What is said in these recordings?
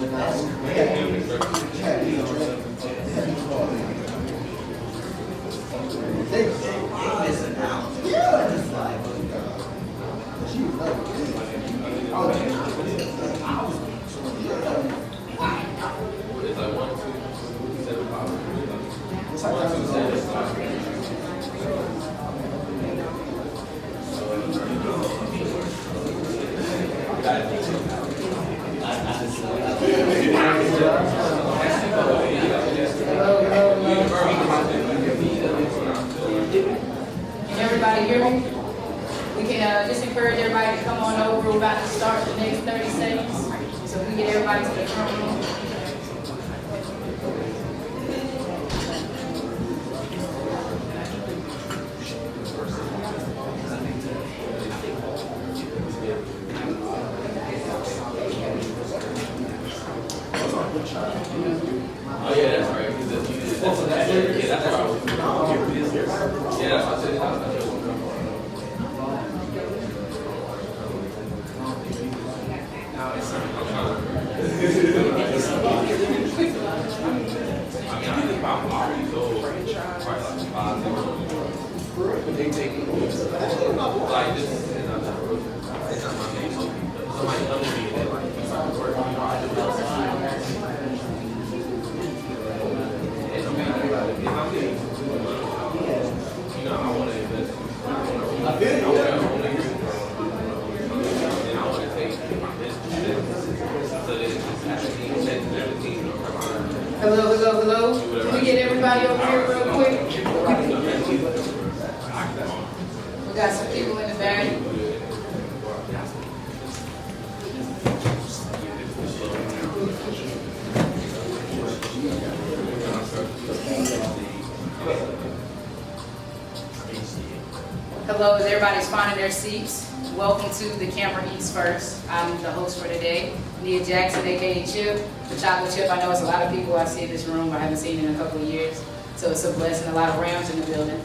Can everybody hear me? We can just encourage everybody to come on over. We're about to start the next 30 seconds. So we can get everybody to the front room. Oh yeah, that's right. Yeah, that's right. Yeah, that's what I said. Hello, hello, hello. Can we get everybody over here real quick? We got some people in the back. Hello, as everybody's finding their seats, welcome to the Camera Eats First. I'm the host for today, Nia Jackson, aka Chip, the chocolate chip. I know it's a lot of people I see in this room I haven't seen in a couple of years, so it's a blessing. A lot of Rams in the building.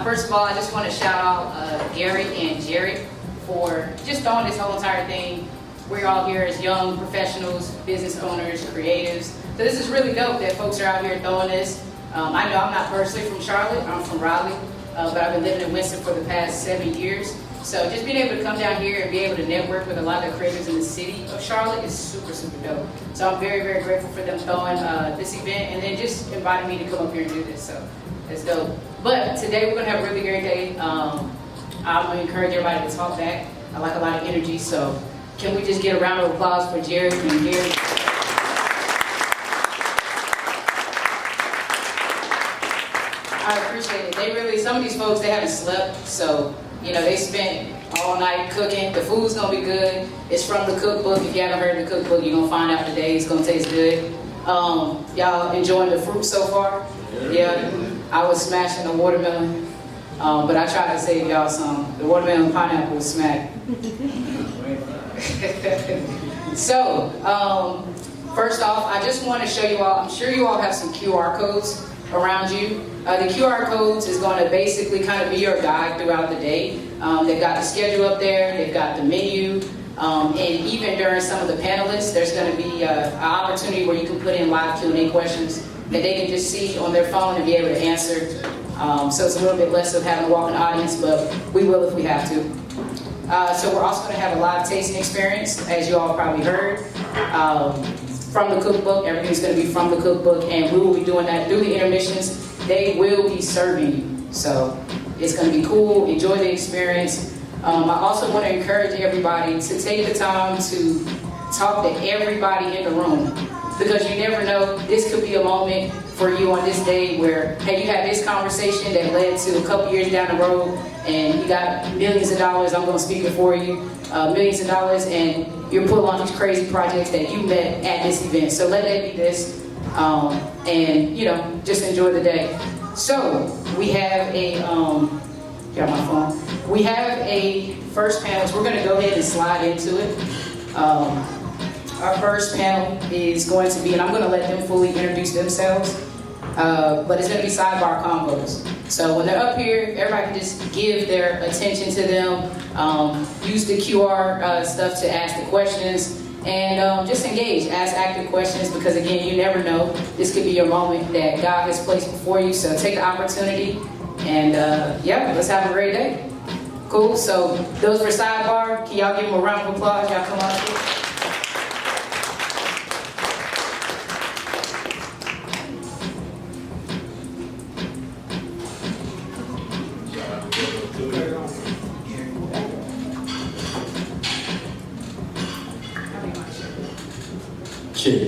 First of all, I just want to shout out Gary and Jerry for just throwing this whole entire thing. We're all here as young professionals, business owners, creatives. So this is really dope that folks are out here throwing this. I know I'm not personally from Charlotte, I'm from Raleigh, but I've been living in Winston for the past 7 years. So just being able to come down here and be able to network with a lot of the creators in the city of Charlotte is super, super dope. So I'm very, very grateful for them throwing this event and then just inviting me to come up here and do this. So it's dope. But today we're gonna have a really great day. I'm gonna encourage everybody to talk back. I like a lot of energy, so can we just get a round of applause for Jared and Gary? I appreciate it. They really, some of these folks, they haven't slept, so, you know, they spent all night cooking. The food's gonna be good. It's from the cookbook. If you haven't heard the cookbook, you're gonna find out today. It's gonna taste good. Y'all enjoying the fruit so far? Yeah. I was smashing the watermelon, but I tried to save y'all some. The watermelon and pineapple was smack. So, first off, I just want to show you all, I'm sure you all have some QR codes around you. The QR codes is going to basically kind of be your guide throughout the day. They've got the schedule up there, they've got the menu, and even during some of the panelists, there's going to be an opportunity where you can put in live Q&A questions that they can just see on their phone and be able to answer. So it's a little bit less of having to walk in the audience, but we will if we have to. So we're also going to have a live tasting experience, as you all probably heard, from the cookbook. Everything's going to be from the cookbook, and we will be doing that through the intermissions. They will be serving you, so it's going to be cool. Enjoy the experience. I also want to encourage everybody to take the time to talk to everybody in the room, because you never know, this could be a moment for you on this day where, hey, you had this conversation that led to a couple years down the road, and you got millions of dollars. I'm going to speak it for you, millions of dollars, and you're pulling on these crazy projects that you met at this event. So let that be this, and you know, just enjoy the day. So we have a, got my phone. We have a first panel. So we're going to go ahead and slide into it. Our first panel is going to be, and I'm going to let them fully introduce themselves, but it's going to be SideBar Convoz. So when they're up here, everybody can just give their attention to them, use the QR stuff to ask the questions, And just engage, ask active questions, because again, you never know. This could be your moment that God has placed before you. So take the opportunity, and yeah, let's have a great day. Cool. So those for Sidebar, can y'all give them a round of applause? Y'all come on up.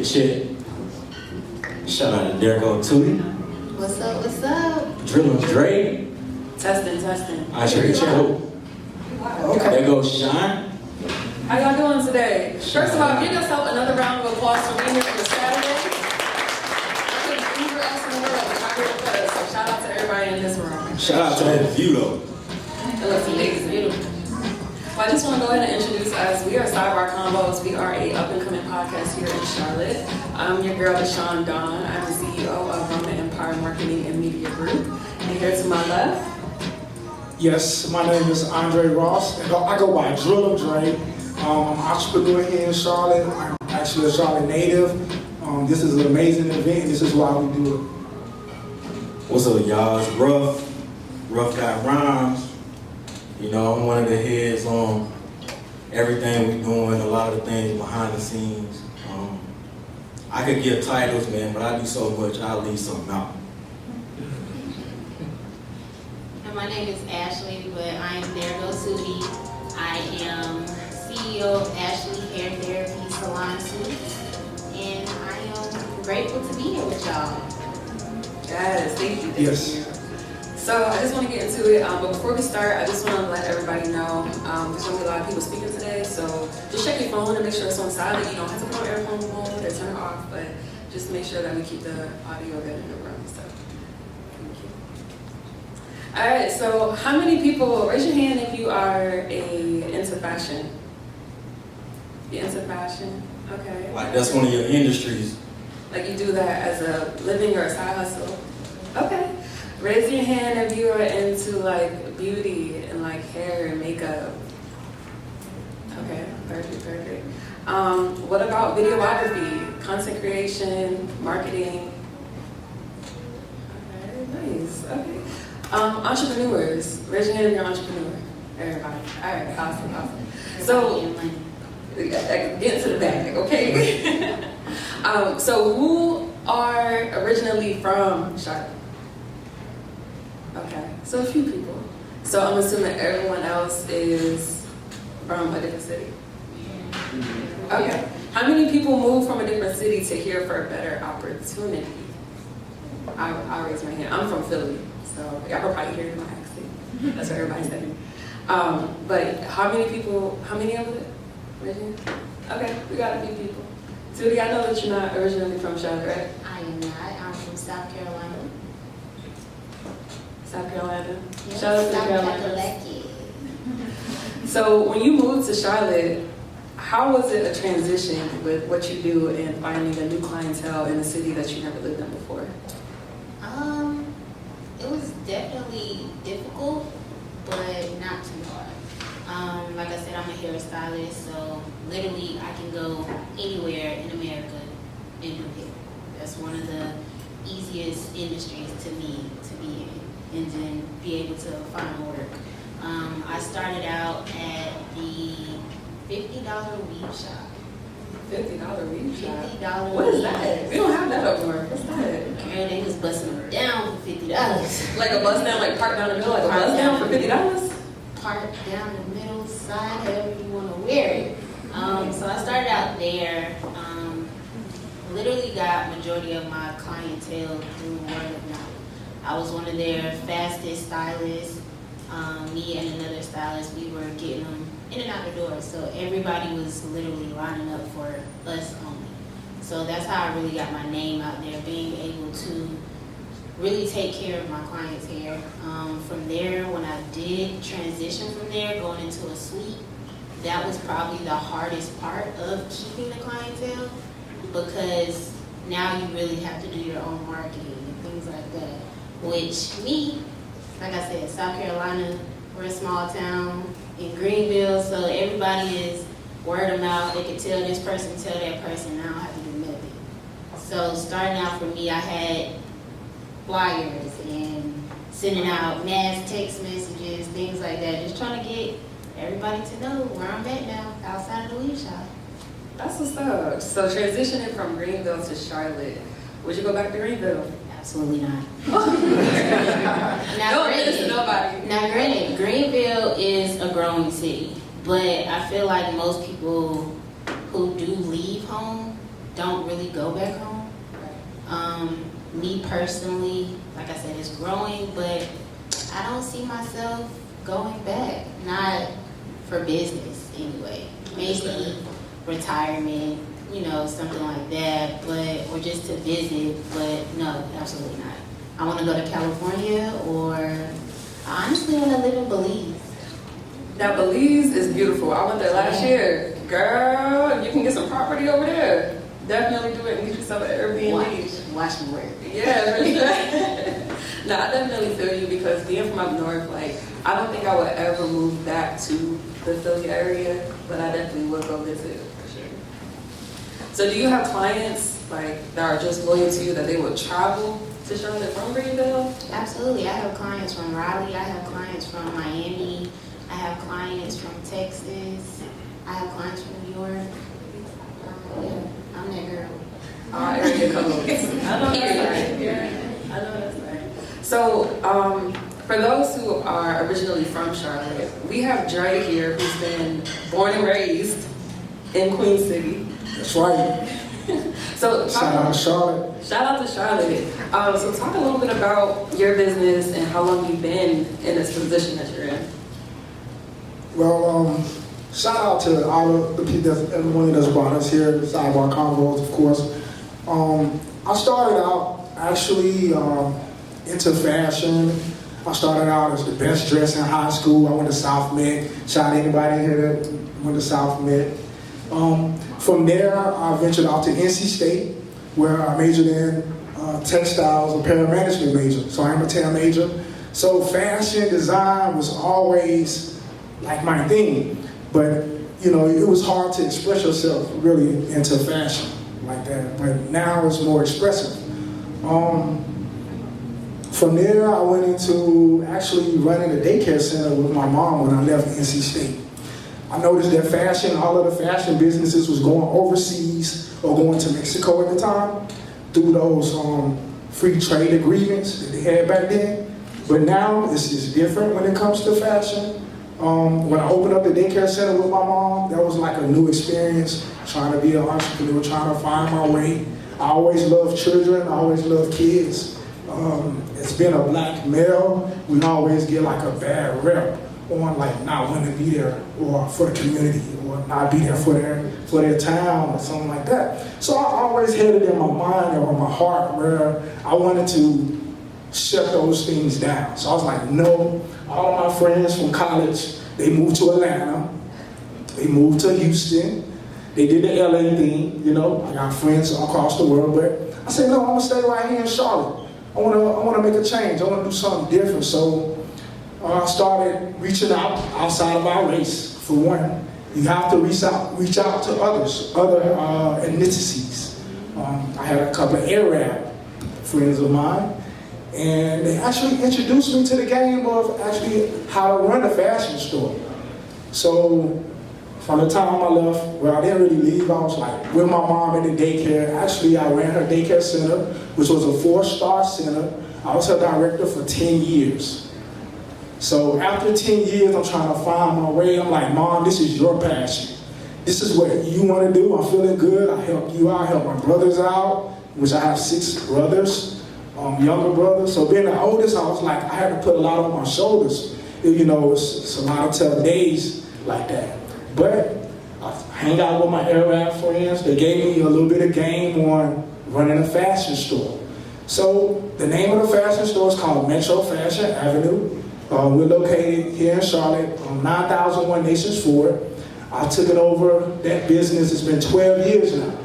Check. Shout out to Derek O'Tootie. What's up, what's up? Drillin' Dre. Testing. I check. Okay. There goes Shine. How y'all doing today? First of all, give yourself another round of applause for being here on a Saturday. Anywhere else in the world, but I'm here with us. So shout out to everybody in this room. Shout out to that view though. It looks amazing. Well, I just want to go ahead and introduce us. We are SideBar Convoz. We are a up-and-coming podcast here in Charlotte. I'm your girl, Deshawn Dawn. I'm the CEO of Roman Empire Marketing and Media Group. And here to my left. Yes, my name is Andre Ross. And I go by Drillin' Dre. I'm an entrepreneur here in Charlotte. I'm actually a Charlotte native. This is an amazing event, and this is why we do it. What's up, y'all? It's Rough Got Rhymes. You know, I'm one of the heads on everything we're doing, a lot of the things behind the scenes. I could give titles, man, but I do so much, I'll leave something out. And my name is Ashley, but I am Derek O'Tootie. I am CEO of Ashley Hair Therapy Salon Suits, and I am grateful to be here with y'all. Yes, thank you. Yes. So I just want to get into it, but before we start, I just want to let everybody know there's going to be a lot of people speaking today, so just check your phone and make sure it's on silent. You don't have to put on airphone mode or turn it off, but just make sure that we keep the audio good in the room. So, thank you. All right, so how many people, raise your hand if you are into fashion. You into fashion? Okay. Like that's one of your industries. Like you do that as a living or a side hustle? Okay. Raise your hand if you are into like beauty and like hair and makeup. Okay, perfect. What about videography, content creation, marketing? Okay, nice. Okay. Entrepreneurs. Raise your hand if you're an entrepreneur. Everybody. All right, awesome. So, get into the bag, okay? So who are originally from Charlotte? Okay, so a few people. So I'm assuming everyone else is from a different city. Okay. How many people moved from a different city to here for a better opportunity? I'll raise my hand. I'm from Philly, so y'all can probably hear my accent. That's what everybody's saying. But how many of it? Raise your hand. Okay, we got a few people. Tootie, I know that you're not originally from Charlotte, right? I am not. I'm from South Carolina. South Carolina. Yes, Shout out to South Carolina. Carolina. So when you moved to Charlotte, how was it a transition with what you do and finding a new clientele in a city that you never lived in before? It was definitely difficult, but not too hard. Like I said, I'm a hairstylist, so literally I can go anywhere in America and do hair. That's one of the easiest industries to me to be in, and then be able to find work. I started out at the $50 weave shop. $50 weave shop? $50 What is weave. that? We don't have that up north. What's that? Girl, they was busting them down for $50. Like a bus down, like park down the middle, like a bus down for $50? Park down the middle, side, however you want to wear it. So I started out there. Literally got majority of my clientele through word of mouth. I was one of their fastest stylists. Me and another stylist, we were getting them in and out the door. So everybody was literally lining up for us only. So that's how I really got my name out there, being able to really take care of my clients' hair. From there, when I did transition from there, going into a suite, that was probably the hardest part of keeping the clientele, because now you really have to do your own marketing and things like that. Which me, like I said, South Carolina, we're a small town in Greenville, so everybody is word of mouth. They could tell this person, tell that person, and I don't have to do nothing. So starting out for me, I had flyers and sending out mass text messages, things like that, just trying to get everybody to know where I'm at now, outside of the weave shop. That's what's up. So transitioning from Greenville to Charlotte, would you go back to Greenville? Absolutely not. No offense to nobody. Now granted, Greenville is a growing city, but I feel like most people who do leave home don't really go back home. Me personally, like I said, it's growing, but I don't see myself going back. Not for business anyway. Maybe retirement, you know, something like that, but or just to visit, but no, absolutely not. I want to go to California, or I honestly want to live in Belize. Now Belize is beautiful. I went there last year. Girl, you can get some property over there. Definitely do it and get yourself an Airbnb. Watch me work. Yeah, no, I definitely feel you because being from up north, like, I don't think I would ever move back to the Philly area, but I definitely would go visit for sure. So do you have clients like that are just loyal to you that they would travel to Charlotte from Greenville? Absolutely. I have clients from Raleigh. I have clients from Miami. I have clients from Texas. I have clients from New York. Yeah, I'm that girl. Area codes. I know that's right. Yeah, I know that's right. So, for those who are originally from Charlotte, we have Dre here who's been born and raised in Queen City. That's right. So, Shout out to Charlotte. Shout out to Charlotte. So talk a little bit about your business and how long you've been in this position that you're in. Well, shout out to all of the people, everyone that's brought us here, SideBar Convoz, of course. I started out actually into fashion. I started out as the best dressed in high school. I went to South Met. Shout out to anybody here that went to South Met. From there, I ventured out to NC State, where I majored in textiles, apparel management major. So I'm a TAM major. So fashion design was always like my thing. But, you know, it was hard to express yourself really into fashion like that. But now it's more expressive. From there, I went into actually running a daycare center with my mom when I left NC State. I noticed that fashion, all of the fashion businesses was going overseas or going to Mexico at the time through those free trade agreements that they had back then. But now this is different when it comes to fashion. When I opened up the daycare center with my mom, that was like a new experience, trying to be an entrepreneur, trying to find my way. I always loved children, I always loved kids. As being a black male, we always get like a bad rep on like not wanting to be there or for the community or not be there for their town or something like that. So I always had it in my mind or my heart where I wanted to shut those things down. So I was like, no, all of my friends from college, they moved to Atlanta, they moved to Houston, they did the LA thing, you know, I got friends across the world, but I said, no, I'm gonna stay right here in Charlotte. I wanna make a change, I wanna do something different. So I started reaching out outside of our race, for one. You have to reach out to others, other ethnicities. I had a couple of Arab friends of mine, and they actually introduced me to the game of actually how to run a fashion store. So from the time I left, well, I didn't really leave, I was like with my mom in the daycare. Actually, I ran her daycare center, which was a 4-star center. I was her director for 10 years. So after 10 years, I'm trying to find my way. I'm like, Mom, this is your passion. This is what you want to do. I'm feeling good. I help you out. I help my brothers out, which I have 6 brothers, younger brothers. So being the oldest, I was like, I had to put a lot on my shoulders. You know, it's a lot of tough days like that. But I hang out with my Arab friends. They gave me a little bit of game on running a fashion store. So the name of the fashion store is called Metro Fashion Avenue. We're located here in Charlotte on 9001 Nations Ford. I took it over, that business. It's been 12 years now.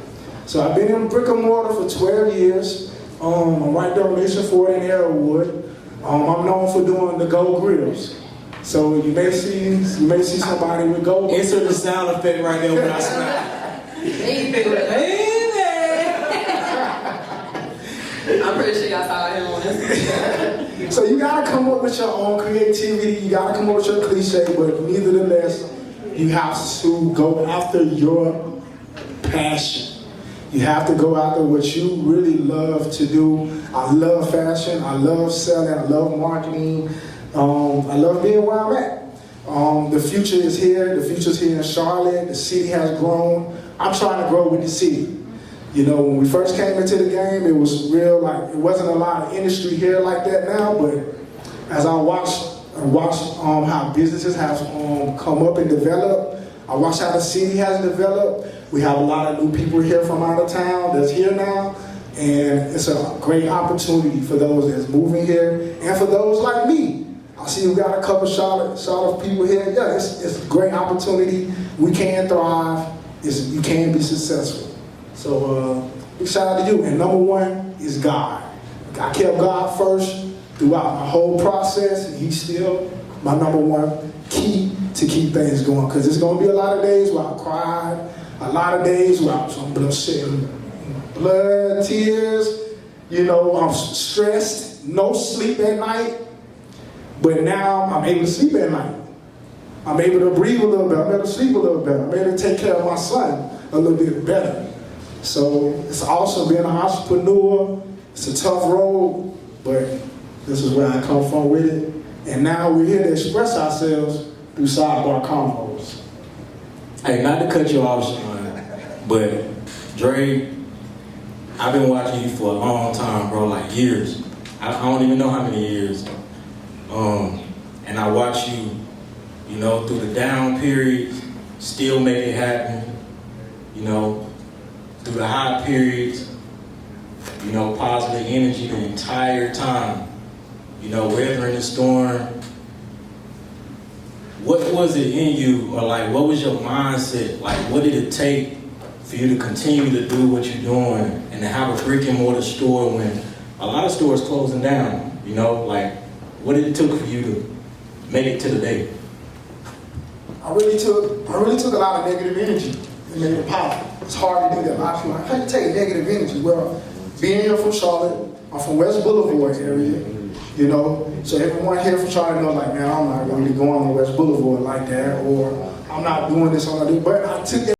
So I've been in brick and mortar for 12 years. I'm right there on Nations Ford in Arrowwood. I'm known for doing the gold grills. So you may see somebody with gold. Insert the sound effect right there when I snap. I'm pretty sure y'all saw him on Instagram. So you gotta come up with your own creativity, you gotta come up with your cliche, but nevertheless, you have to go after your passion. You have to go after what you really love to do. I love fashion, I love selling, I love marketing, I love being where I'm at. The future is here, the future's here in Charlotte, the city has grown. I'm trying to grow with the city. You know, when we first came into the game, it was real, like, it wasn't a lot of industry here like that now, but as I watched how businesses have come up and developed, I watched how the city has developed. We have a lot of new people here from out of town that's here now, and it's a great opportunity for those that's moving here, and for those like me. I see we got a couple Charlotte people here. Yeah, it's a great opportunity. We can thrive. You can be successful. So, big shout out to you. And number one is God. I kept God first throughout my whole process, and He's still my number one key to keep things going. Because there's going to be a lot of days where I cried, a lot of days where I'm shedding blood, tears. You know, I'm stressed, no sleep at night. But now I'm able to sleep at night. I'm able to breathe a little bit. I'm able to sleep a little better. I'm able to take care of my son a little bit better. So it's awesome being an entrepreneur. It's a tough road, but this is where I come from with it. And now we're here to express ourselves through SideBar Convoz. Hey, not to cut you off, Sean, but Dre, I've been watching you for a long time, bro, like years. I don't even know how many years. And I watch you, you know, through the down periods, still make it happen, you know, through the high periods, you know, positive energy the entire time, you know, weathering the storm. What was it in you, or like, what was your mindset? Like, what did it take for you to continue to do what you're doing and to have a brick and mortar store when a lot of stores closing down, you know? Like, what did it take for you to make it to the day? I really took a lot of negative energy and made it positive. It's hard to do that. A lot of people are like, how do you take negative energy? Well, being here from Charlotte, I'm from West Boulevard area, you know, so everyone here from Charlotte knows, like, man, I'm not really going on West Boulevard like that, or I'm not doing this, I'm not doing, but I took that